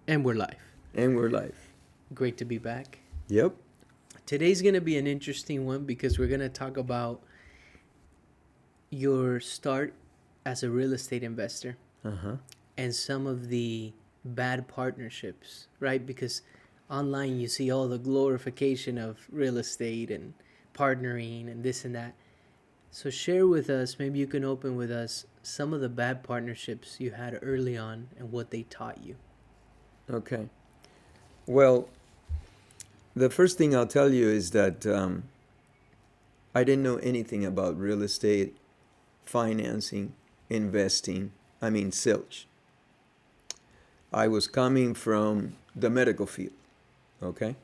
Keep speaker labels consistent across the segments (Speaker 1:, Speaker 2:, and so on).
Speaker 1: And we're live.
Speaker 2: And we're live.
Speaker 1: Great to be back.
Speaker 2: Yep.
Speaker 1: Today's going to be an interesting one because we're going to talk about your start as a real estate investor
Speaker 2: Uh-huh.
Speaker 1: and some of the bad partnerships, right? Because online you see all the glorification of real estate and partnering and this and that. So share with us, maybe you can open with us some of the bad partnerships you had early on and what they taught you.
Speaker 2: Okay. Well, the first thing I'll tell you is that I didn't know anything about real estate, financing, investing. I mean, silch. I was coming from the medical field. Okay.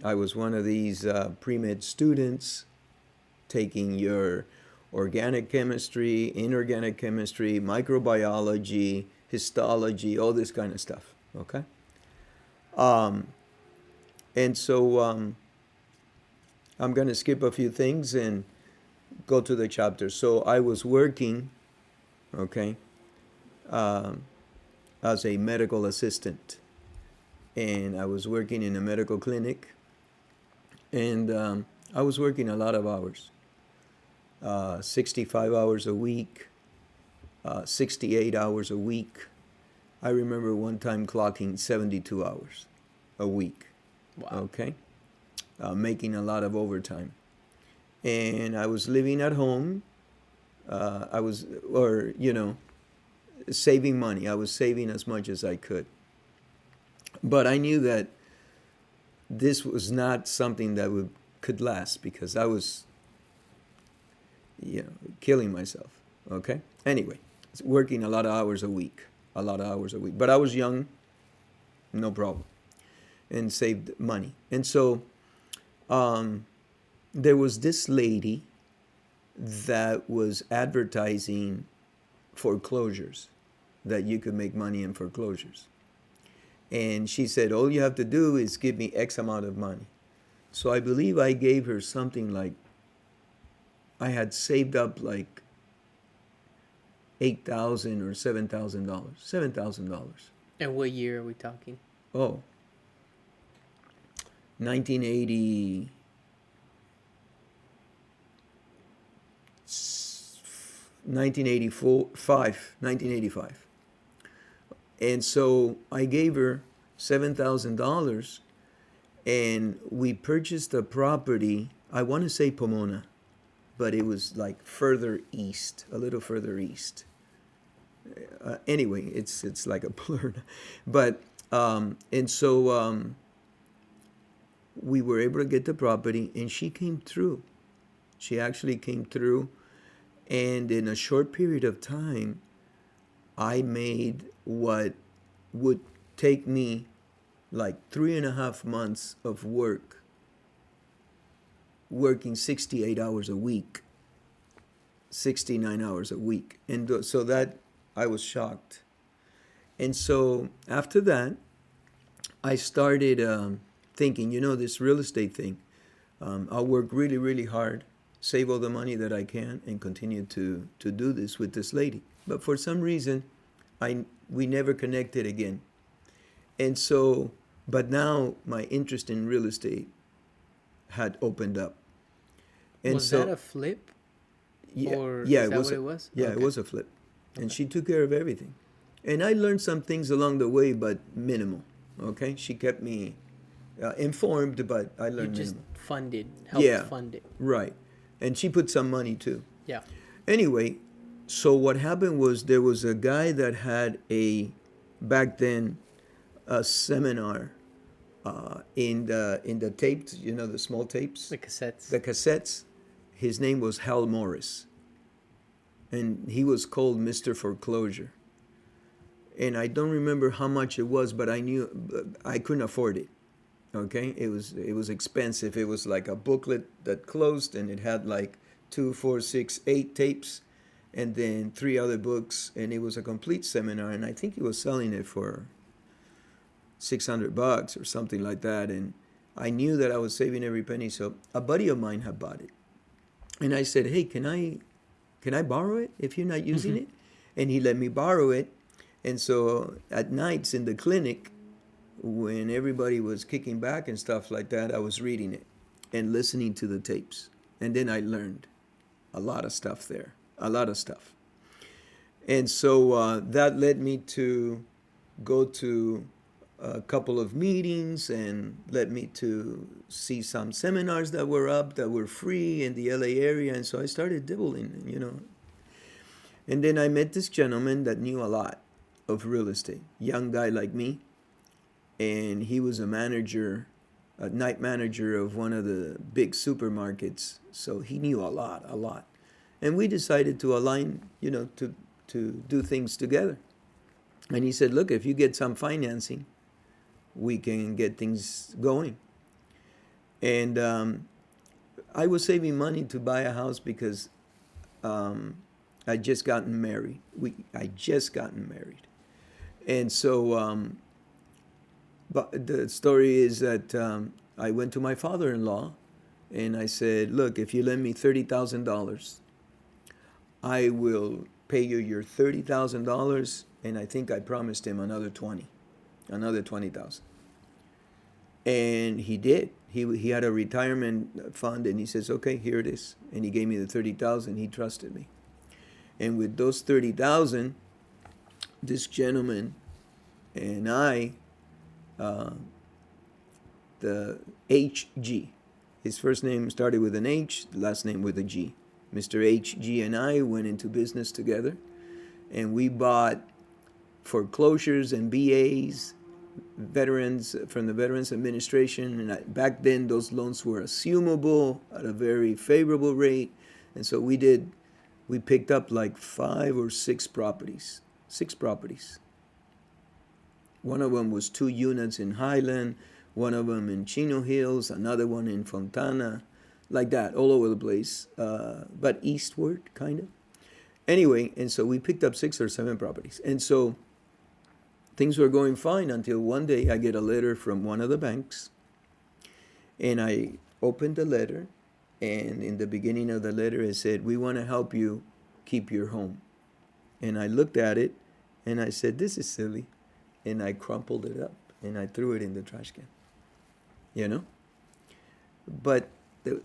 Speaker 2: I was one of these pre-med students taking your organic chemistry, inorganic chemistry, microbiology, histology, all this kind of stuff. Okay. Um, and so I'm going to skip a few things and go to the chapter. So I was working, okay, um, as a medical assistant. And I was working in a medical clinic. And I was working a lot of hours, 65 hours a week, 68 hours a week. I remember one time clocking 72 hours a week.
Speaker 1: Wow.
Speaker 2: Okay, making a lot of overtime. And I was living at home. I was, or, saving money. I was saving as much as I could. But I knew that this was not something that could last because I was, killing myself. Okay? Anyway, working a lot of hours a week. A lot of hours a week. But I was young, no problem, and saved money. And so there was this lady that was advertising foreclosures, that you could make money in foreclosures. And she said, all you have to do is give me X amount of money. So I believe I gave her something like, I had saved up like $8,000 or $7,000. $7,000.
Speaker 1: And what year are we talking?
Speaker 2: Oh, 1980, 1985. And so I gave her $7,000 and we purchased a property. I want to say Pomona, but it was like further east, a little further east. Anyway, it's like a blur. But, and so we were able to get the property and she came through. She actually came through. And in a short period of time, I made what would take me like 3.5 months of work, working 68 hours a week, 69 hours a week. And so that, I was shocked. And so after that, I started thinking, this real estate thing, I'll work really, really hard, save all the money that I can, and continue to do this with this lady. But for some reason, we never connected again. And so, but now my interest in real estate had opened up. And
Speaker 1: Was
Speaker 2: so,
Speaker 1: that a flip?
Speaker 2: yeah,
Speaker 1: Or
Speaker 2: yeah,
Speaker 1: is
Speaker 2: it
Speaker 1: that
Speaker 2: was
Speaker 1: what it was?
Speaker 2: yeah,
Speaker 1: Okay.
Speaker 2: it was a flip. And
Speaker 1: Okay.
Speaker 2: she took care of everything. And I learned some things along the way, but minimal. Okay, she kept me informed, but I
Speaker 1: You
Speaker 2: learned
Speaker 1: just
Speaker 2: minimal.
Speaker 1: helped
Speaker 2: Yeah,
Speaker 1: fund it.
Speaker 2: right. And she put some money too.
Speaker 1: Yeah.
Speaker 2: Anyway, so what happened was there was a guy that had back then, a seminar in the tapes, the small tapes,
Speaker 1: The cassettes.
Speaker 2: the cassettes. His name was Hal Morris, and he was called Mr. Foreclosure. And I don't remember how much it was, but I knew I couldn't afford it. Okay, it was expensive. It was like a booklet that closed, and it had like 2, 4, 6, 8 tapes, and then 3 other books, and it was a complete seminar. And I think he was selling it for $600 or something like that. And I knew that I was saving every penny. So a buddy of mine had bought it, and I said, "Hey, can I borrow it if you're not using it?" And he let me borrow it. And so at nights in the clinic, when everybody was kicking back and stuff like that, I was reading it and listening to the tapes. And then I learned a lot of stuff there, a lot of stuff. And so that led me to go to a couple of meetings and led me to see some seminars that were up that were free in the LA area. And so I started dibbling, you know. And then I met this gentleman that knew a lot of real estate, young guy like me. And he was a manager, a night manager of one of the big supermarkets. So he knew a lot, a lot. And we decided to align, you know, to do things together. And he said, look, if you get some financing, we can get things going. And I was saving money to buy a house because I just gotten married. I just gotten married. And so, but the story is that I went to my father-in-law and I said, look, if you lend me $30,000, I will pay you your $30,000, and I think I promised him another 20,000. And he did. He had a retirement fund, and he says, okay, here it is. And he gave me the 30,000. He trusted me. And with those 30,000, this gentleman and I, the HG, his first name started with an H, the last name with a G. Mr. HG and I went into business together, and we bought foreclosures and BAs, veterans from the Veterans Administration. And back then, those loans were assumable at a very favorable rate. And so we picked up like 5 or 6 properties. 6 properties. One of them was 2 units in Highland, one of them in Chino Hills, another one in Fontana, like that, all over the place, but eastward, kind of. Anyway, and so we picked up 6 or 7 properties. And so things were going fine until one day I get a letter from one of the banks, and I opened the letter, and in the beginning of the letter it said, we want to help you keep your home. And I looked at it, and I said, this is silly. And I crumpled it up, and I threw it in the trash can, you know? But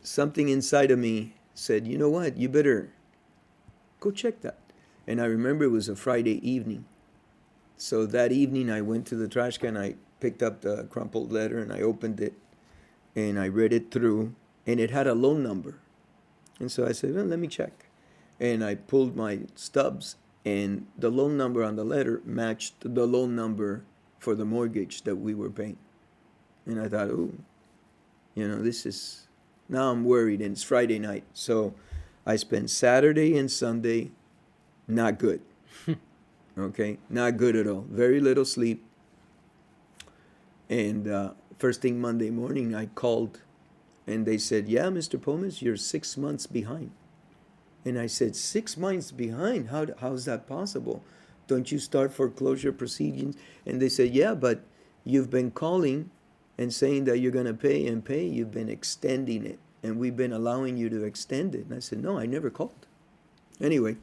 Speaker 2: something inside of me said, you know what, you better go check that. And I remember it was a Friday evening. So that evening I went to the trash can, I picked up the crumpled letter, and I opened it, and I read it through, and it had a loan number. And so I said, well, let me check. And I pulled my stubs, and the loan number on the letter matched the loan number for the mortgage that we were paying. And I thought, oh, you know, now I'm worried, and it's Friday night. So I spent Saturday and Sunday not good. Okay, not good at all. Very little sleep. And first thing Monday morning, I called, and they said, yeah, Mr. Pomes, you're 6 months behind. And I said, 6 months behind? How's that possible? Don't you start foreclosure proceedings? And they said, yeah, but you've been calling and saying that you're going to pay and pay. You've been extending it, and we've been allowing you to extend it. And I said, no, I never called. Anyway,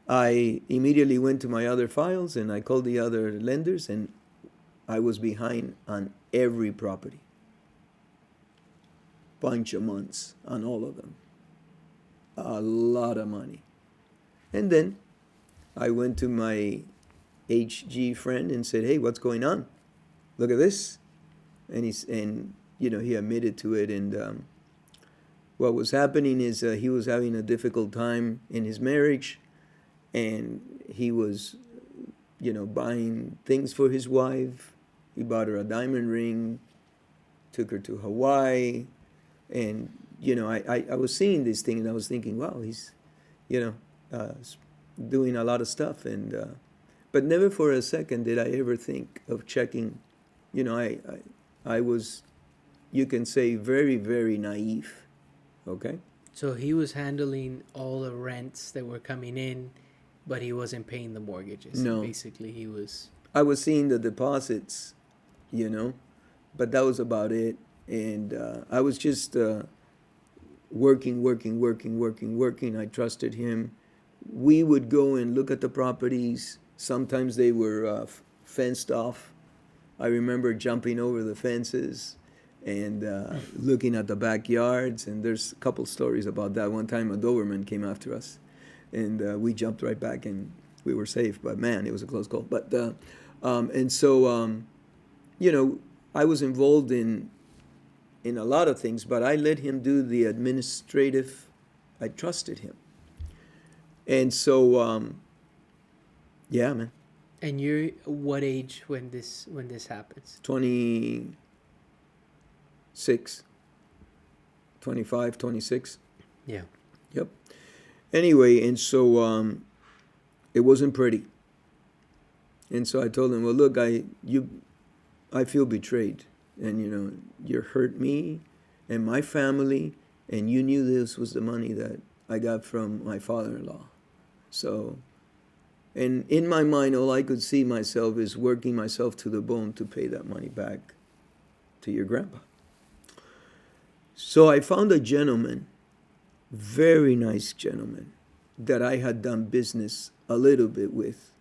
Speaker 2: I immediately went to my other files, and I called the other lenders, and I was behind on every property. Bunch of months on all of them. A lot of money. And then I went to my HG friend and said, hey, what's going on? Look at this. And he admitted to it. And what was happening is he was having a difficult time in his marriage, and he was, buying things for his wife. He bought her a diamond ring, took her to Hawaii, and I was seeing this thing, and I was thinking, wow, he's, doing a lot of stuff. And but never for a second did I ever think of checking. I was, you can say, very, very naive. Okay.
Speaker 1: So he was handling all the rents that were coming in, but he wasn't paying the mortgages.
Speaker 2: No.
Speaker 1: Basically, he was.
Speaker 2: I was seeing the deposits, but that was about it. And I was just working. I trusted him. We would go and look at the properties. Sometimes they were fenced off, I remember jumping over the fences and looking at the backyards. And there's a couple stories about that. One time a Doberman came after us, and we jumped right back and we were safe. But man, it was a close call. But and so you know, I was involved in a lot of things, but I let him do the administrative. I trusted him, and so yeah, man.
Speaker 1: And you're what age when this happens?
Speaker 2: 26, 25, 26.
Speaker 1: Yeah.
Speaker 2: Yep. Anyway, and so it wasn't pretty. And so I told him, well, look, I feel betrayed, and you hurt me and my family, and you knew this was the money that I got from my father-in-law. So, and in my mind, all I could see myself is working myself to the bone to pay that money back to your grandpa. So I found a gentleman, very nice gentleman, that I had done business a little bit with,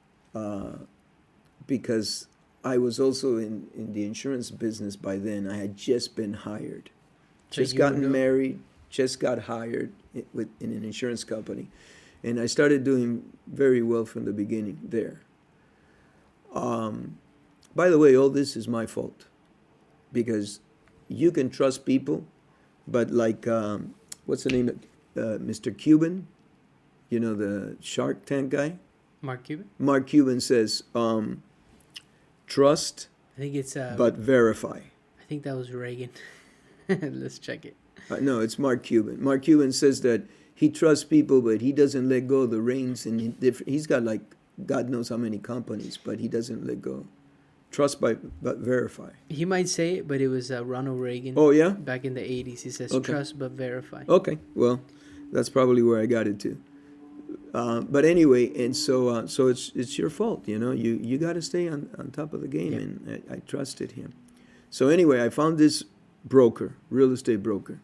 Speaker 2: because I was also in the insurance business by then. I had just been hired, just gotten married, just got hired in an insurance company. And I started doing very well from the beginning there. By the way, all this is my fault, because you can trust people, but like, what's the name? Mr. Cuban, the Shark Tank guy?
Speaker 1: Mark Cuban?
Speaker 2: Mark Cuban says, trust,
Speaker 1: I think it's
Speaker 2: but verify.
Speaker 1: I think that was Reagan. Let's check it.
Speaker 2: No, it's Mark Cuban. Mark Cuban says that he trusts people, but he doesn't let go of the reins. And he's got like God knows how many companies, but he doesn't let go. Trust but verify.
Speaker 1: He might say it, but it was Ronald Reagan.
Speaker 2: Oh, yeah?
Speaker 1: Back in the 80s. He says,
Speaker 2: Okay.
Speaker 1: trust but verify.
Speaker 2: Okay, well, that's probably where I got it to. But anyway, and so it's your fault, You got to stay on top of the game,
Speaker 1: Yeah.
Speaker 2: and I trusted him. So anyway, I found this broker, real estate broker,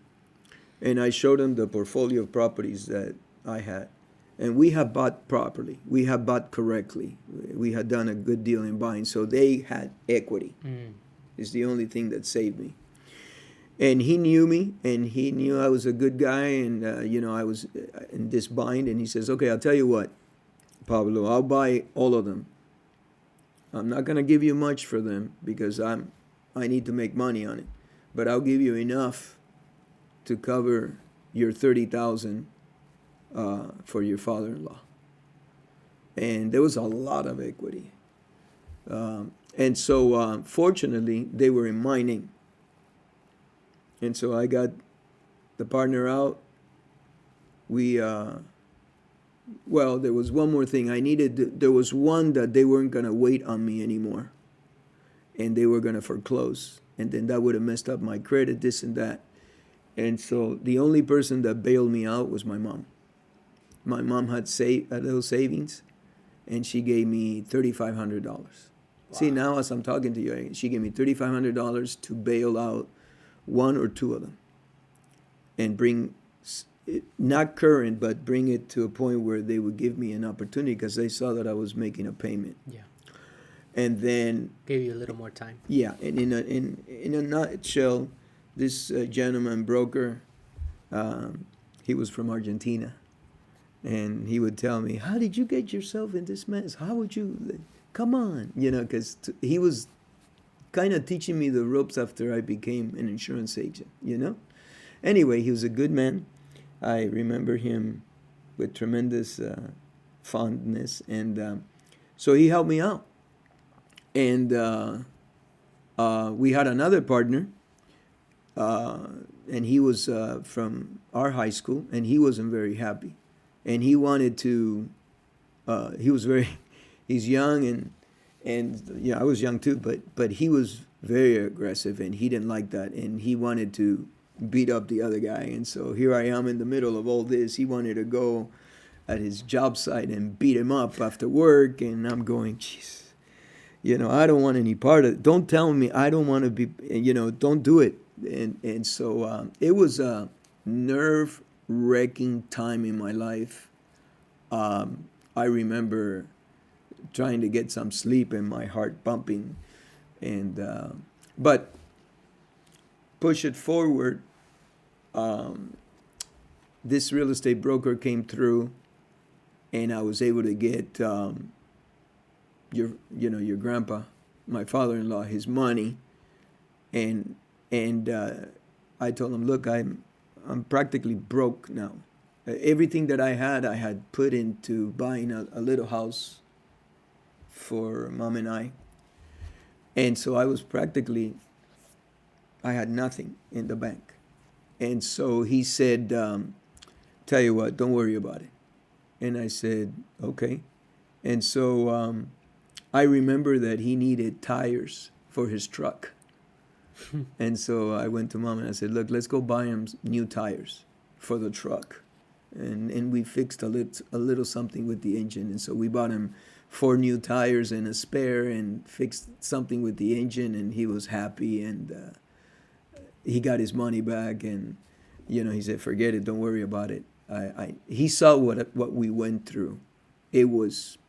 Speaker 2: and I showed him the portfolio of properties that I had. And we have bought properly. We have bought correctly. We had done a good deal in buying, so they had equity. It's the only thing that saved me. And he knew me, and he knew I was a good guy, and I was in this bind. And he says, "Okay, I'll tell you what, Pablo, I'll buy all of them. I'm not gonna give you much for them because I need to make money on it, but I'll give you enough to cover your 30,000 for your father-in-law." And there was a lot of equity, and so fortunately they were in my name. And so I got the partner out. We, there was one more thing. There was one that they weren't going to wait on me anymore. And they were going to foreclose. And then that would have messed up my credit, this and that. And so the only person that bailed me out was my mom. My mom had a little savings, and she gave me $3,500. Wow. See, now as I'm talking to you, she gave me $3,500 to bail out one or two of them, and bring it, not current, but bring it to a point where they would give me an opportunity because they saw that I was making a payment.
Speaker 1: Yeah.
Speaker 2: And then
Speaker 1: Gave you a little more time.
Speaker 2: Yeah, and in a nutshell, this gentleman broker, he was from Argentina, and he would tell me, "How did you get yourself in this mess? How would you? Come on, because he was kind of teaching me the ropes after I became an insurance agent, Anyway, he was a good man. I remember him with tremendous fondness, and so he helped me out. And we had another partner, and he was from our high school, and he wasn't very happy. And he wanted to, he's young, and I was young too, but he was very aggressive, and he didn't like that, and he wanted to beat up the other guy. And so here I am in the middle of all this. He wanted to go at his job site and beat him up after work, and I'm going, jeez, I don't want any part of it. Don't tell me I don't want to be, don't do it. And so it was a nerve-wracking time in my life. I remember trying to get some sleep and my heart pumping, And but push it forward. Um, this real estate broker came through, and I was able to get your grandpa, my father-in-law, his money, and I told him, look, I'm practically broke now. Everything that I had put into buying a little house for mom and I, and so I was practically, I had nothing in the bank, and so he said, tell you what, don't worry about it, and I said, okay, and so I remember that he needed tires for his truck. And so I went to mom and I said, look, let's go buy him new tires for the truck. And we fixed a little something with the engine. And so we bought him 4 new tires and a spare and fixed something with the engine. And he was happy, and he got his money back. And, he said, forget it, don't worry about it. He saw what we went through. It was,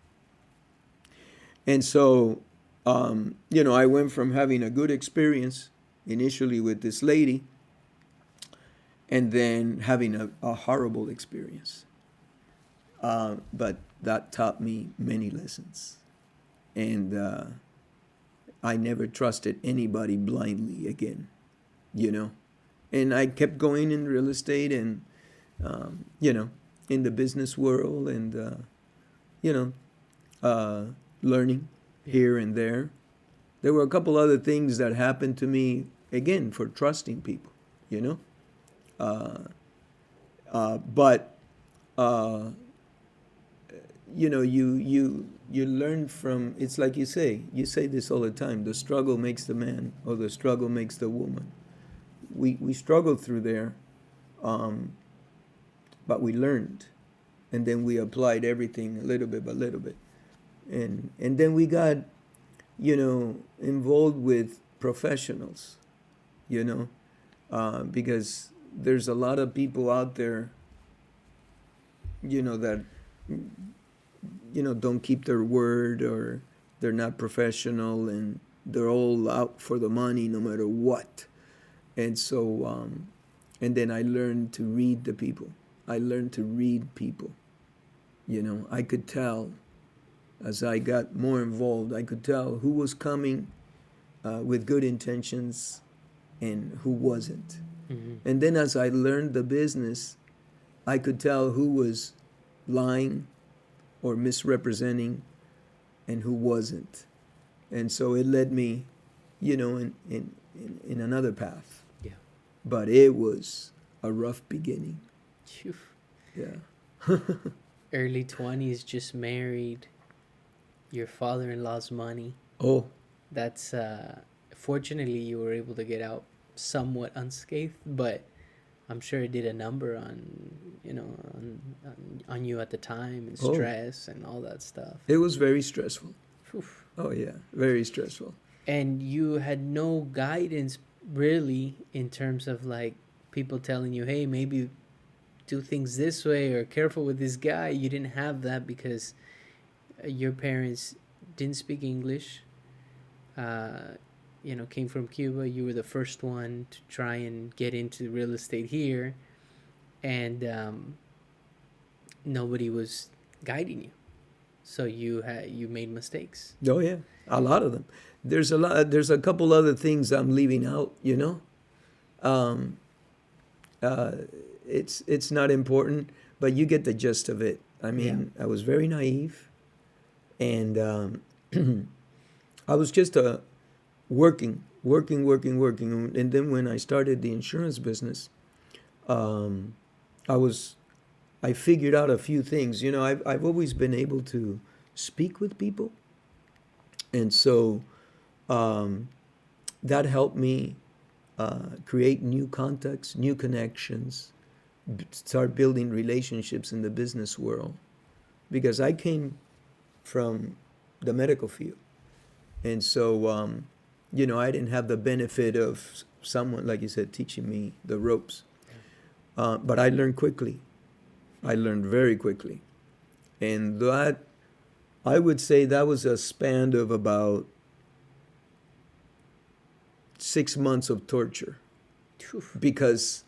Speaker 2: and so, I went from having a good experience initially with this lady, and then having a horrible experience. But that taught me many lessons. And I never trusted anybody blindly again, And I kept going in real estate and, in the business world, and, learning here and there. There were a couple other things that happened to me, again, for trusting people, but you learn from. It's like you say this all the time. The struggle makes the man, or the struggle makes the woman. We struggled through there, but we learned, and then we applied everything a little bit by little bit, and then we got involved with professionals, because there's a lot of people out there, that, don't keep their word, or they're not professional, and they're all out for the money no matter what. And so, and then I learned to read the people. I learned to read people. I could tell as I got more involved, I could tell who was coming with good intentions and who wasn't.
Speaker 1: Mm-hmm.
Speaker 2: And then as I learned the business, I could tell who was lying or misrepresenting and who wasn't. And so it led me, in another path.
Speaker 1: Yeah.
Speaker 2: But it was a rough beginning.
Speaker 1: Phew.
Speaker 2: Yeah.
Speaker 1: Early 20s, just married, your father-in-law's money.
Speaker 2: Oh,
Speaker 1: That's fortunately you were able to get out somewhat unscathed, but I'm sure it did a number on on you at the time, and stress and all that stuff.
Speaker 2: it was very stressful.
Speaker 1: Whew.
Speaker 2: Oh, yeah, very stressful.
Speaker 1: And you had no guidance really in terms of like people telling you, hey, maybe do things this way, or careful with this guy. You didn't have that because your parents didn't speak English, came from Cuba. You were the first one to try and get into real estate here, and nobody was guiding you. So you made mistakes.
Speaker 2: Oh, yeah, a lot of them. There's a couple other things I'm leaving out. Um, it's not important, but you get the gist of it. I mean, I was very naive, and I was just working, and then when I started the insurance business, I figured out a few things. I've always been able to speak with people, and so that helped me create new contacts, new connections, start building relationships in the business world, because I came from the medical field, and so I didn't have the benefit of someone, like you said, teaching me the ropes, but I learned quickly. I learned very quickly, and that, I would say, that was a span of about 6 months of torture
Speaker 1: Phew.
Speaker 2: because,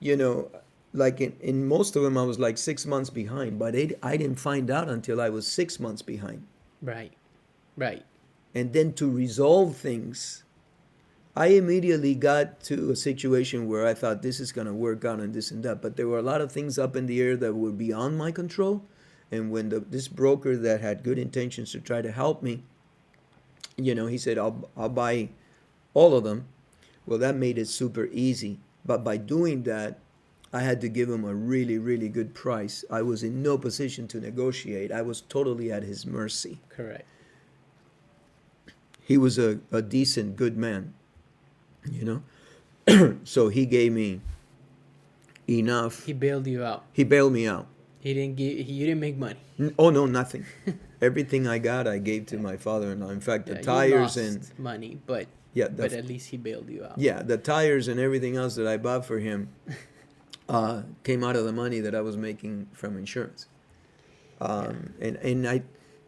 Speaker 2: you know, like in most of them, I was like 6 months behind, but I didn't find out until I was 6 months behind.
Speaker 1: Right. Right.
Speaker 2: And then to resolve things, I immediately got to a situation where I thought this is going to work out and this and that. But there were a lot of things up in the air that were beyond my control. And when this broker that had good intentions to try to help me, you know, he said, I'll buy all of them. Well, that made it super easy. But by doing that, I had to give him a really, really good price. I was in no position to negotiate. I was totally at his mercy.
Speaker 1: Correct.
Speaker 2: He was a decent, good man, you know. So he gave me enough.
Speaker 1: He bailed you out.
Speaker 2: He bailed me out.
Speaker 1: He didn't give. You didn't make money.
Speaker 2: Oh no, nothing. Everything I got, I gave to my father-in-law. In fact, the
Speaker 1: Yeah, you
Speaker 2: tires
Speaker 1: lost
Speaker 2: and
Speaker 1: money, but
Speaker 2: yeah,
Speaker 1: but at least he bailed you out.
Speaker 2: yeah, the tires and everything else that I bought for him came out of the money that I was making from insurance. And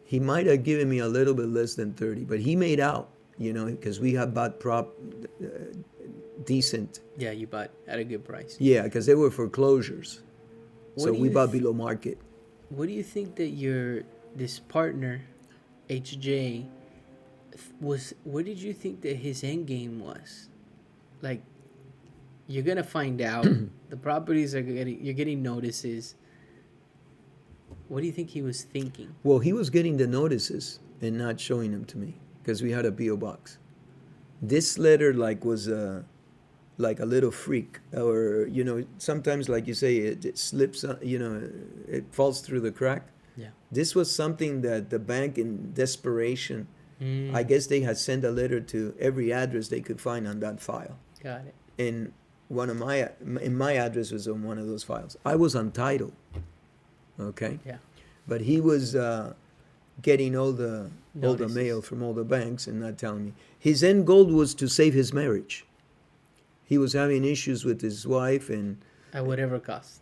Speaker 2: he might have given me a little bit less than 30, but he made out, you know, because we had bought decent.
Speaker 1: Yeah, you bought at a good price.
Speaker 2: Yeah, because they were foreclosures,
Speaker 1: What
Speaker 2: so
Speaker 1: do
Speaker 2: we
Speaker 1: you
Speaker 2: bought below market.
Speaker 1: What do you think that this partner, HJ, was? What did you think that his end game was? Like, you're gonna find out. The properties you're getting notices. What do you think he was thinking?
Speaker 2: Well, he was getting the notices and not showing them to me because we had a PO box. This letter was like a little freak, or you know, sometimes like you say, it slips. You know, it falls through the crack.
Speaker 1: Yeah.
Speaker 2: This was something that the bank, in desperation, I guess they had sent a letter to every address they could find on that file.
Speaker 1: Got it.
Speaker 2: And my address was on one of those files. I was untitled. Okay.
Speaker 1: Yeah.
Speaker 2: But he was getting all the
Speaker 1: Notices.
Speaker 2: mail from all the banks and not telling me. His end goal was to save his marriage. He was having issues with his wife, and
Speaker 1: At whatever cost.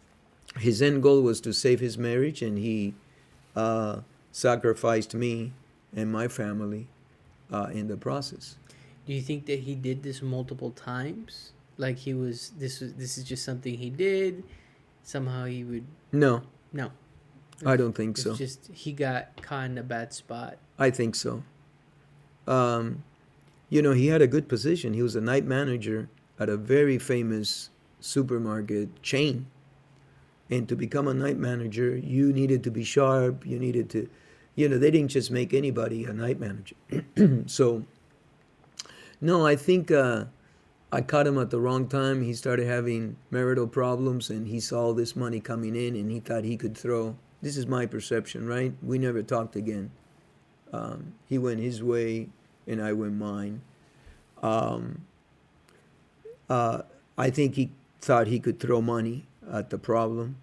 Speaker 2: his end goal was to save his marriage, and he sacrificed me and my family in the process.
Speaker 1: Do you think that he did this multiple times? Like this is just something he did. Somehow he would.
Speaker 2: No,
Speaker 1: No.
Speaker 2: I don't think
Speaker 1: It's
Speaker 2: so.
Speaker 1: just he got caught in a bad spot.
Speaker 2: I think so. You know, he had a good position. He was a night manager at a very famous supermarket chain. And to become a night manager, you needed to be sharp. You needed to, you know, they didn't just make anybody a night manager. So, no, I think I caught him at the wrong time. He started having marital problems, and he saw this money coming in, and he thought he could throw. This is my perception, right? We never talked again. He went his way, and I went mine. I think he thought he could throw money at the problem,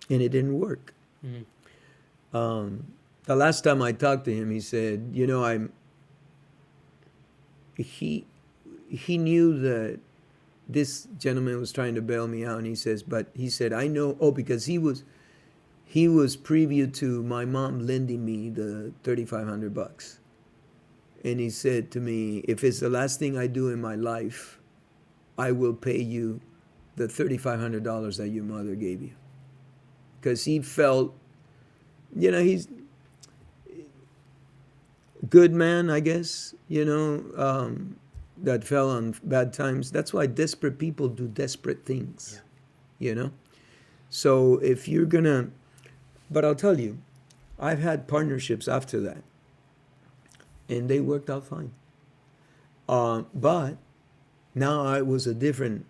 Speaker 2: and it didn't work.
Speaker 1: Mm-hmm.
Speaker 2: The last time I talked to him, he said, you know, he knew that this gentleman was trying to bail me out, and he said, I know, because he was preview to my mom lending me the $3,500. And he said to me, if it's the last thing I do in my life, I will pay you the $3,500 that your mother gave you. Because he felt, you know, he's a good man, I guess, you know, that fell on bad times. That's why desperate people do desperate things, you know. So if you're going to, but I'll tell you, I've had partnerships after that, and they worked out fine. But now I was a different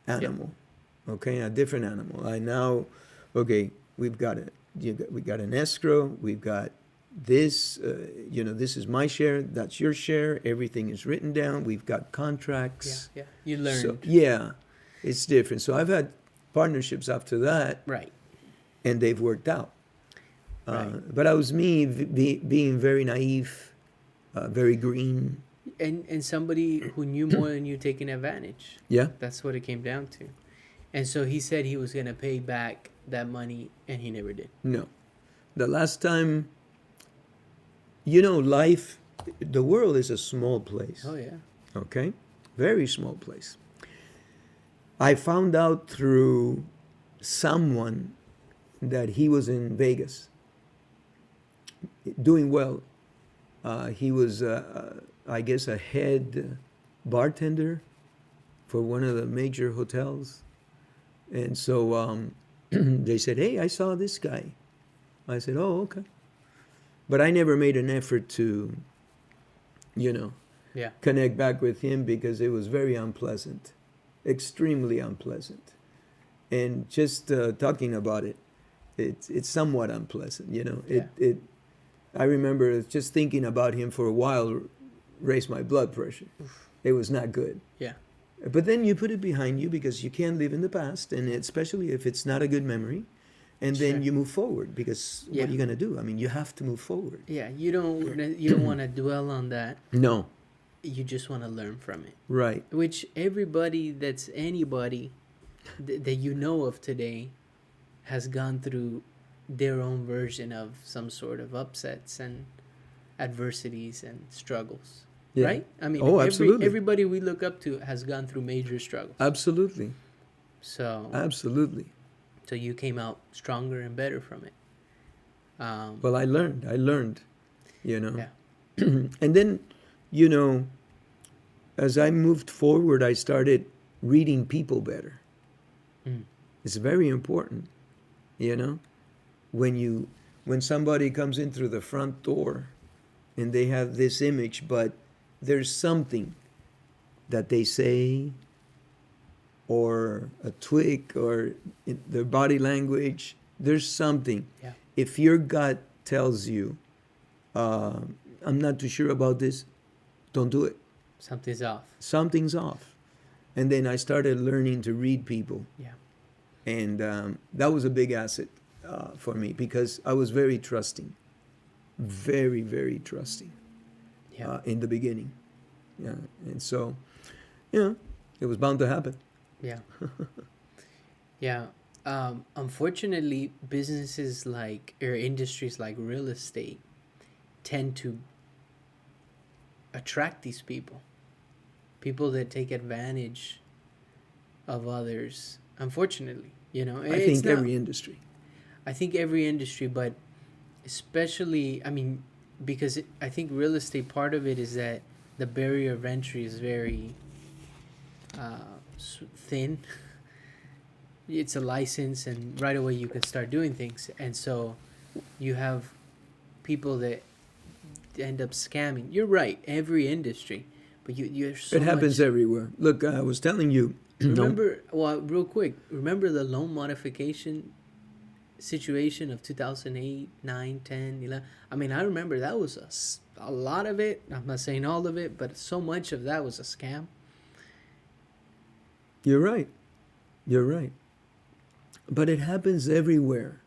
Speaker 2: animal, okay, a different animal. We got an escrow, we've got this, you know, this is my share, that's your share, everything is written down, we've got contracts.
Speaker 1: Yeah. You learned.
Speaker 2: So, yeah, it's different. So I've had partnerships after that,
Speaker 1: Right.
Speaker 2: and they've worked out.
Speaker 1: Right.
Speaker 2: But I was being very naive, very green.
Speaker 1: And somebody who knew more than you taking advantage.
Speaker 2: Yeah.
Speaker 1: That's what it came down to. And so he said he was going to pay back that money, and he never did.
Speaker 2: No. The last time, you know, life The world is a small place.
Speaker 1: Oh yeah.
Speaker 2: Okay, very small place. I found out through someone that he was in Vegas doing well. He was, I guess, a head bartender for one of the major hotels. And so they said, "Hey, I saw this guy." I said, "Oh, okay." But I never made an effort to, you know,
Speaker 1: Yeah.
Speaker 2: connect back with him because it was very unpleasant, extremely unpleasant. And just talking about it, it's somewhat unpleasant.
Speaker 1: Yeah.
Speaker 2: I remember just thinking about him for a while raised my blood pressure. It was not good.
Speaker 1: Yeah.
Speaker 2: But then you put it behind you because you can't live in the past, and especially if it's not a good memory, and
Speaker 1: Sure.
Speaker 2: then you move forward because
Speaker 1: Yeah.
Speaker 2: what are you gonna do? I mean, you have to move forward.
Speaker 1: Yeah. You don't want to dwell on that.
Speaker 2: No,
Speaker 1: You just want to learn from it.
Speaker 2: right,
Speaker 1: Which everybody that's anybody that you know of today has gone through their own version of some sort of upsets and adversities and struggles.
Speaker 2: yeah.
Speaker 1: Right? I mean,
Speaker 2: Oh, absolutely,
Speaker 1: everybody we look up to has gone through major struggles.
Speaker 2: absolutely,
Speaker 1: So
Speaker 2: absolutely.
Speaker 1: so you came out stronger and better from it.
Speaker 2: Well, I learned,
Speaker 1: Yeah.
Speaker 2: and then, you know, as I moved forward, I started reading people better.
Speaker 1: Mm.
Speaker 2: It's very important, you know, when you when somebody comes in through the front door and they have this image, but there's something that they say or a tweak or in their body language, there's something.
Speaker 1: Yeah.
Speaker 2: If your gut tells you, I'm not too sure about this, don't do it.
Speaker 1: Something's off.
Speaker 2: Something's off. And then I started learning to read people.
Speaker 1: Yeah.
Speaker 2: And that was a big asset for me because I was very trusting, very, very trusting
Speaker 1: Yeah.
Speaker 2: in the beginning. Yeah. And so, it was bound to happen.
Speaker 1: Yeah. Yeah. Unfortunately, businesses like or industries like real estate tend to attract these people that take advantage of others. Unfortunately,
Speaker 2: I think every industry.
Speaker 1: I think every industry, but especially, I mean, because I think real estate, part of it is that the barrier of entry is very thin. It's a license, and right away you can start doing things, and so you have people that end up scamming. You're right, every industry, but you're so
Speaker 2: It happens
Speaker 1: much.
Speaker 2: everywhere. Look, I was telling you.
Speaker 1: Remember, well, real quick, remember the loan modification situation of 2008, 9, 10, 11? I mean, I remember that was a lot of it. I'm not saying all of it, but so much of that was a scam.
Speaker 2: You're right. You're right. But it happens everywhere.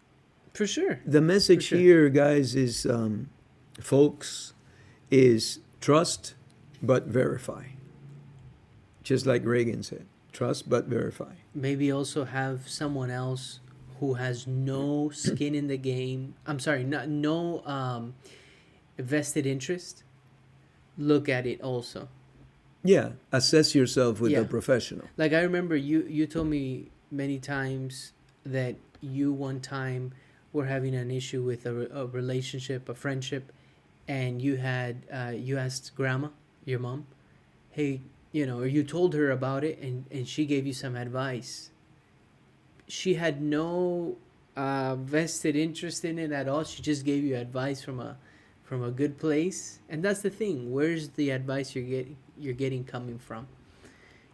Speaker 1: For sure.
Speaker 2: The message
Speaker 1: sure.
Speaker 2: here, guys, is folks, is trust but verify. Just like Reagan said, trust but verify.
Speaker 1: Maybe also have someone else who has no skin in the game. I'm sorry, no vested interest. Look at it also.
Speaker 2: Yeah, assess yourself with
Speaker 1: Yeah.
Speaker 2: a professional.
Speaker 1: Like I remember you told me many times that you one time were having an issue with a relationship, a friendship, and you asked grandma, your mom, hey, or you told her about it, and she gave you some advice. She had no vested interest in it at all. She just gave you advice from a good place, and that's the thing. Where's the advice you're getting coming from?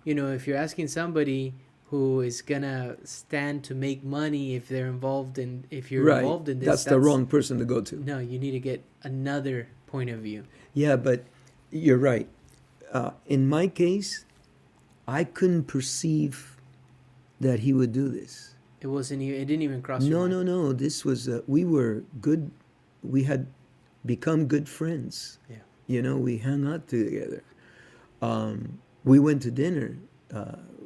Speaker 1: If you're asking somebody who is gonna stand to make money if you're involved in this,
Speaker 2: That's the wrong person to go to.
Speaker 1: No, you need to get another point of view.
Speaker 2: Yeah, but you're right. In my case, I couldn't perceive that he would do this.
Speaker 1: It didn't even cross your mind.
Speaker 2: No. This was we were good. We had become good friends.
Speaker 1: Yeah.
Speaker 2: We hung out together. We went to dinner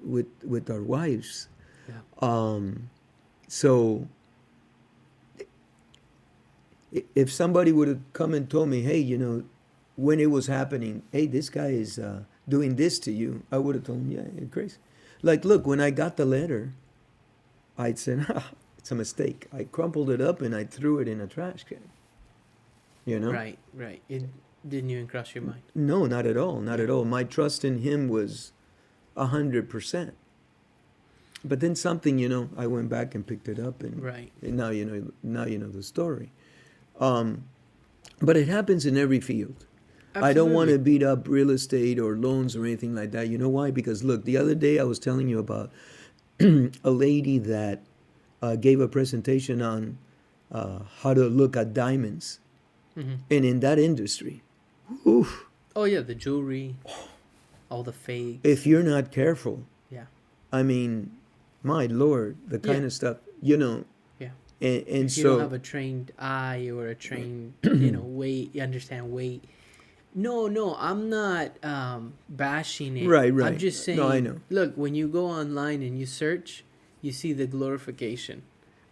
Speaker 2: with our wives.
Speaker 1: Yeah.
Speaker 2: So if somebody would have come and told me, hey, when it was happening, hey, this guy is doing this to you, I would have told him, yeah, you're crazy. Like, look, when I got the letter, I'd said, it's a mistake. I crumpled it up and I threw it in a trash can. You know?
Speaker 1: Right, right. It didn't even cross your mind.
Speaker 2: No, not at all. Not
Speaker 1: Yeah.
Speaker 2: at all. My trust in him was 100%. But then something, I went back and picked it up, and,
Speaker 1: Right.
Speaker 2: and now you know the story. But it happens in every field. I don't want to
Speaker 1: Absolutely.
Speaker 2: beat up real estate or loans or anything like that. You know why? Because look, the other day I was telling you about a lady that gave a presentation on how to look at diamonds,
Speaker 1: Hmm.
Speaker 2: and in that industry, oof,
Speaker 1: Oh yeah, the jewelry, all the fakes.
Speaker 2: if you're not careful,
Speaker 1: Yeah,
Speaker 2: I mean, my lord, the
Speaker 1: yeah,
Speaker 2: kind of stuff,
Speaker 1: yeah.
Speaker 2: and
Speaker 1: If you don't
Speaker 2: so
Speaker 1: have a trained eye or a trained, weight, you understand weight. No, no, I'm not bashing it.
Speaker 2: right,
Speaker 1: I'm
Speaker 2: right.
Speaker 1: just
Speaker 2: No, I
Speaker 1: saying,
Speaker 2: know.
Speaker 1: look, when you go online and you search, you see the glorification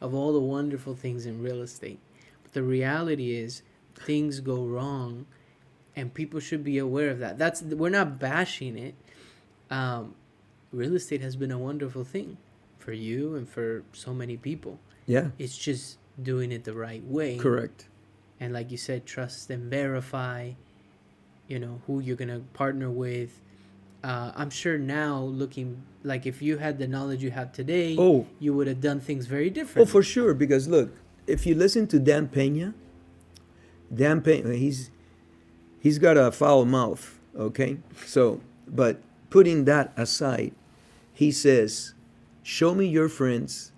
Speaker 1: of all the wonderful things in real estate. But the reality is, things go wrong, and people should be aware of that. We're not bashing it. Um, Real estate has been a wonderful thing for you and for so many people.
Speaker 2: Yeah,
Speaker 1: It's just doing it the right way.
Speaker 2: correct.
Speaker 1: And like you said, trust and verify, who you're going to partner with. I'm sure now, looking like if you had the knowledge you have today,
Speaker 2: Oh,
Speaker 1: you would have done things very
Speaker 2: oh,
Speaker 1: differently.
Speaker 2: for sure. Because look, if you listen to Dan Pena, he's got a foul mouth. Okay, so but putting that aside, he says, "Show me your friends,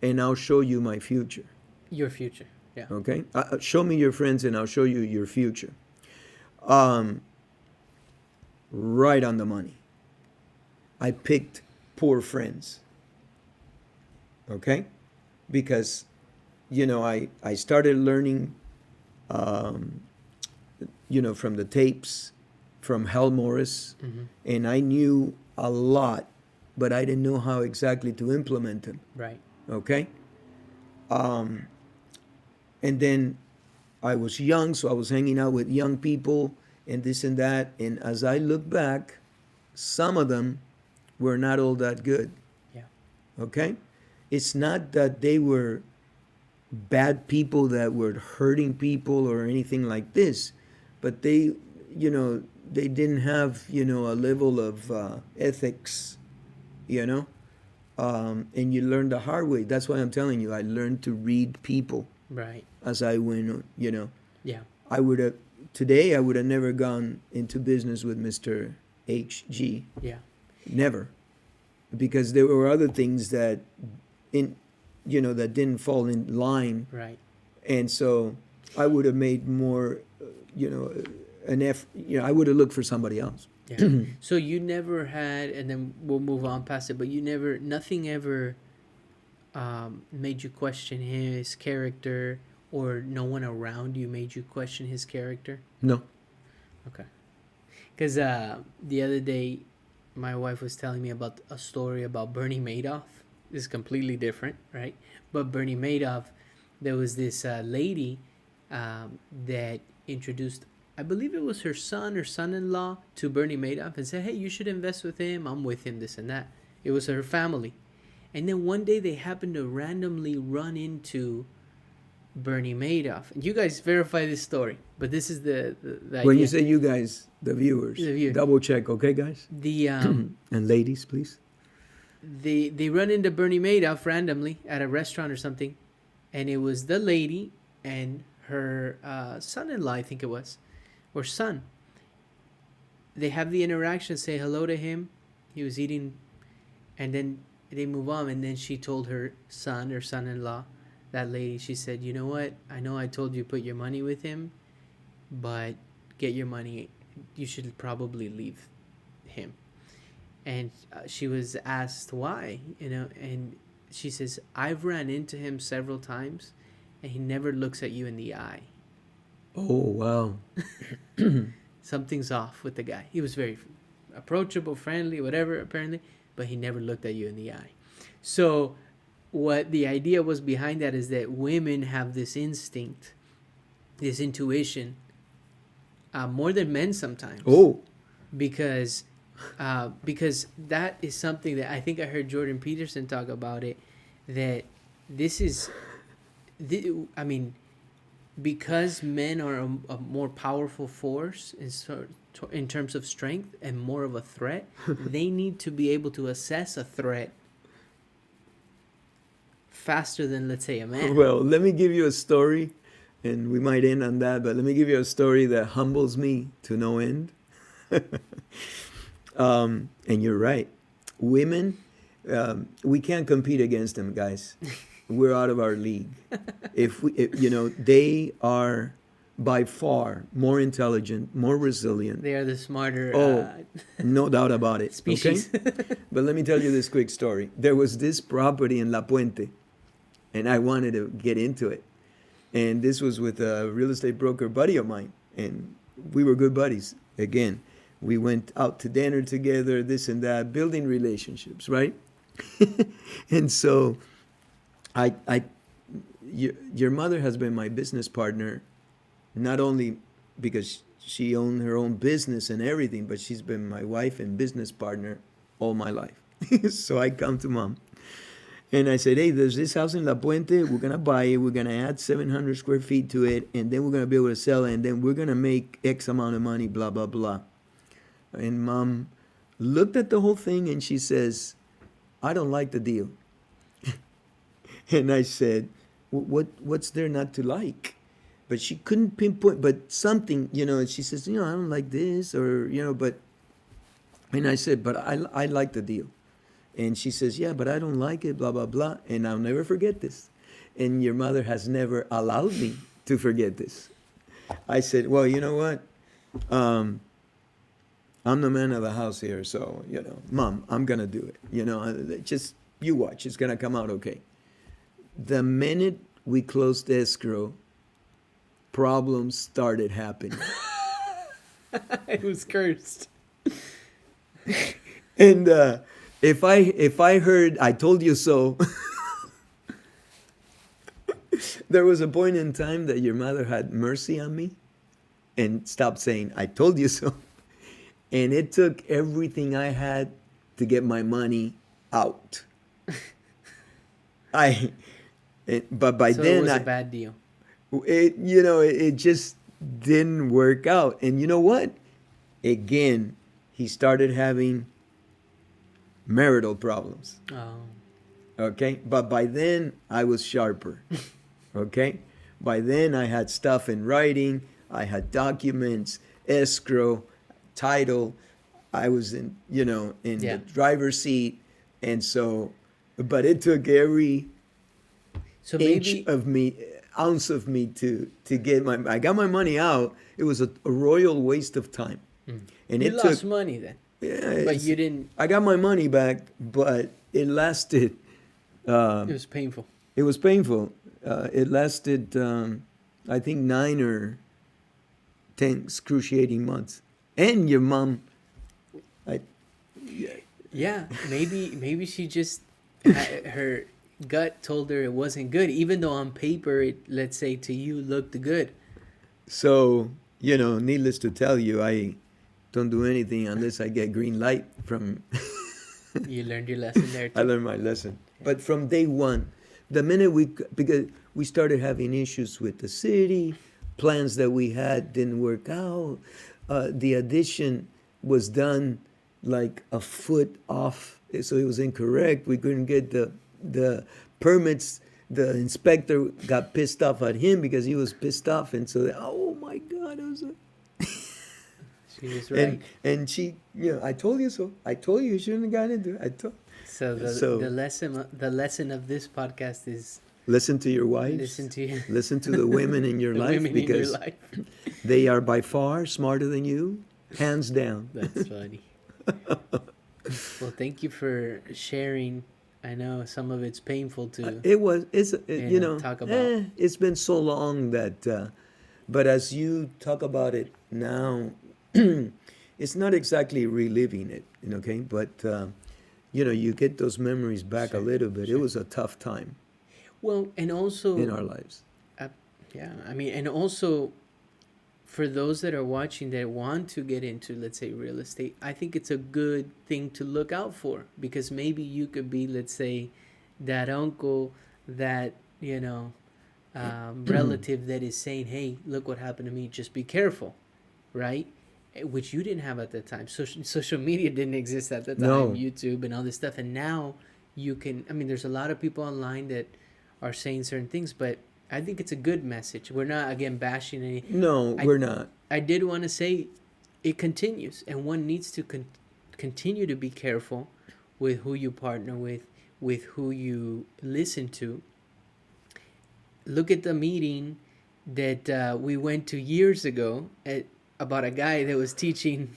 Speaker 2: and I'll show you my future."
Speaker 1: Your future. Yeah.
Speaker 2: Okay, show me your friends, and I'll show you your future. Um, right on the money. I picked poor friends. Okay, because I started learning, um, from the tapes from Hal Morris,
Speaker 1: Mm-hmm.
Speaker 2: and I knew a lot, but I didn't know how exactly to implement them.
Speaker 1: Right.
Speaker 2: Okay, um, and then I was young, so I was hanging out with young people and this and that. And as I look back, some of them were not all that good.
Speaker 1: Yeah.
Speaker 2: Okay, it's not that they were bad people that were hurting people or anything like this, but they didn't have a level of ethics, you know and you learn the hard way. That's why I'm telling you, I learned to read people
Speaker 1: Right.
Speaker 2: as I went.
Speaker 1: Yeah.
Speaker 2: I would have Today I would have never gone into business with Mr. HG.
Speaker 1: Yeah.
Speaker 2: Never. Because there were other things that that didn't fall in line.
Speaker 1: Right.
Speaker 2: And so I would have made more, an effort. I would have looked for somebody else.
Speaker 1: Yeah. So you never had, and then we'll move on past it. But nothing ever made you question his character, or no one around you made you question his character.
Speaker 2: No.
Speaker 1: Okay. Because the other day, my wife was telling me about a story about Bernie Madoff. This is completely different, right? But Bernie Madoff, there was this lady that introduced, I believe it was her son or son-in-law, to Bernie Madoff and said, hey, you should invest with him. I'm with him, this and that. It was her family. And then one day they happened to randomly run into Bernie Madoff. And you guys verify this story, but this is the
Speaker 2: When
Speaker 1: idea.
Speaker 2: you say you guys, the viewers,
Speaker 1: The viewer.
Speaker 2: double check, okay, guys?
Speaker 1: The
Speaker 2: And ladies, please.
Speaker 1: they run into Bernie Madoff randomly at a restaurant or something, and it was the lady and her son-in-law, I think it was, or son. They have the interaction, say hello to him. He was eating, and then they move on. And then she told her son or son-in-law, that lady, she said, you know what? I know I told you put your money with him, but get your money. You should probably leave him. And she was asked why, and she says, I've ran into him several times, and he never looks at you in the eye.
Speaker 2: Oh, wow.
Speaker 1: Something's off with the guy. He was very approachable, friendly, whatever, apparently, but he never looked at you in the eye. So what the idea was behind that is that women have this instinct, this intuition more than men sometimes.
Speaker 2: Oh,
Speaker 1: Because that is something that I think I heard Jordan Peterson talk about it, that this is, I mean, because men are a more powerful force in terms of strength and more of a threat, they need to be able to assess a threat faster than, let's say, a man.
Speaker 2: well, let me give you a story, and we might end on that, but let me give you a story that humbles me to no end. And you're right. Women, we can't compete against them, guys. We're out of our league. They are by far more intelligent, more resilient.
Speaker 1: They are the smarter
Speaker 2: Oh, no doubt about it.
Speaker 1: species.
Speaker 2: Okay? But let me tell you this quick story. There was this property in La Puente, and I wanted to get into it. And this was with a real estate broker buddy of mine, and we were good buddies. Again, we went out to dinner together, this and that, building relationships, right? And so, your mother has been my business partner, not only because she owned her own business and everything, but she's been my wife and business partner all my life. So I come to mom and I said, hey, there's this house in La Puente. We're going to buy it. We're going to add 700 square feet to it. And then we're going to be able to sell it. And then we're going to make X amount of money, blah, blah, blah. And mom looked at the whole thing and she says, I don't like the deal. And I said, what's there not to like? But she couldn't pinpoint, but something, she says, I don't like this, or, and I said, but I like the deal. And she says, yeah, but I don't like it, blah, blah, blah. And I'll never forget this. And your mother has never allowed me to forget this. I said, well, you know what? I'm the man of the house here, so, Mom, I'm going to do it. Just you watch. It's going to come out okay. The minute we closed escrow, problems started happening.
Speaker 1: It was cursed.
Speaker 2: And if I heard I told you so, there was a point in time that your mother had mercy on me and stopped saying I told you so. And it took everything I had to get my money out. But by
Speaker 1: So
Speaker 2: then
Speaker 1: it was a bad deal.
Speaker 2: it just didn't work out. And you know what? Again, he started having marital problems.
Speaker 1: Oh.
Speaker 2: Okay? But by then, I was sharper. Okay? By then, I had stuff in writing. I had documents, escrow, title. I was in the driver's seat. And so, but it took every ounce of me to get I got my money out. It was a royal waste of time. And
Speaker 1: you lost money then.
Speaker 2: Yeah,
Speaker 1: but you didn't.
Speaker 2: I got my money back, but it lasted.
Speaker 1: It was painful.
Speaker 2: It was painful. It lasted, I think, 9 or 10 excruciating months. And your mom,
Speaker 1: Yeah, maybe she just her gut told her it wasn't good, even though on paper it, let's say to you, looked good.
Speaker 2: So needless to tell you, I don't do anything unless I get green light from.
Speaker 1: You learned your lesson there too.
Speaker 2: I learned my lesson. But from day one, the minute because we started having issues with the city, plans that we had didn't work out. The addition was done like a foot off, so it was incorrect. We couldn't get the permits. The inspector got pissed off at him because he was pissed off, and so oh my God, it was.
Speaker 1: She was right.
Speaker 2: And she, I told you so. I told you shouldn't have gotten into it.
Speaker 1: So the lesson of this podcast is
Speaker 2: listen to your wives. Listen to the women in your life, because they are by far smarter than you, hands down.
Speaker 1: That's funny. Well, thank you for sharing. I know some of it's painful to.
Speaker 2: Talk about. It's been so long that, but as you talk about it now, it's not exactly reliving it, okay? But you get those memories back a little bit. Sure. It was a tough time.
Speaker 1: Well, and also
Speaker 2: in our lives.
Speaker 1: Yeah, I mean, and also for those that are watching that want to get into, let's say, real estate, I think it's a good thing to look out for, because maybe you could be, let's say, that uncle, that, relative that is saying, hey, look what happened to me, just be careful, right? Which you didn't have at the time. Social media didn't exist at the time,
Speaker 2: No.
Speaker 1: YouTube and all this stuff. And now you can, I mean, there's a lot of people online that are saying certain things, but I think it's a good message. We're not, again, bashing any.
Speaker 2: No, we're not.
Speaker 1: I did want to say it continues, and one needs to continue to be careful with who you partner with who you listen to. Look at the meeting that we went to years ago about a guy that was teaching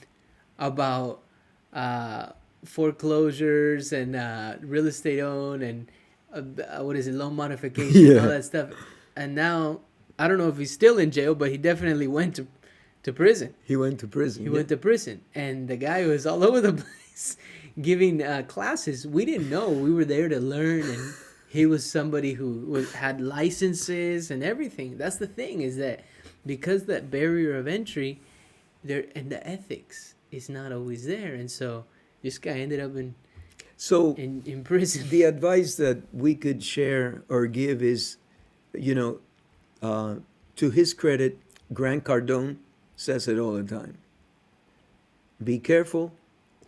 Speaker 1: about foreclosures and real estate owned and what is it, loan modification,
Speaker 2: Yeah.
Speaker 1: all that stuff. And now, I don't know if he's still in jail, but he definitely went to prison.
Speaker 2: He went to prison.
Speaker 1: He went to prison. And the guy was all over the place giving classes. We didn't know. We were there to learn. And he was somebody who had licenses and everything. That's the thing, is that because that barrier of entry there and the ethics is not always there. And so this guy ended up in prison.
Speaker 2: The advice that we could share or give is, to his credit, Grant Cardone says it all the time. Be careful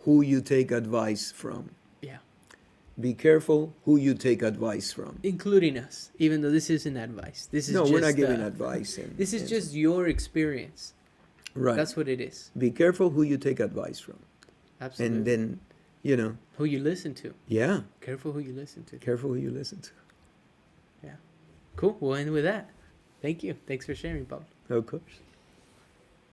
Speaker 2: who you take advice from.
Speaker 1: Yeah.
Speaker 2: Be careful who you take advice from.
Speaker 1: Including us, even though this isn't advice. This is
Speaker 2: No,
Speaker 1: just,
Speaker 2: we're not giving advice.
Speaker 1: This is just your experience.
Speaker 2: Right.
Speaker 1: That's what it is.
Speaker 2: Be careful who you take advice from.
Speaker 1: Absolutely.
Speaker 2: And then,
Speaker 1: who you listen to.
Speaker 2: yeah,
Speaker 1: Careful who you listen to.
Speaker 2: careful who you listen to.
Speaker 1: Yeah. Cool. We'll end with that. Thank you. Thanks for sharing, Pablo.
Speaker 2: Of course.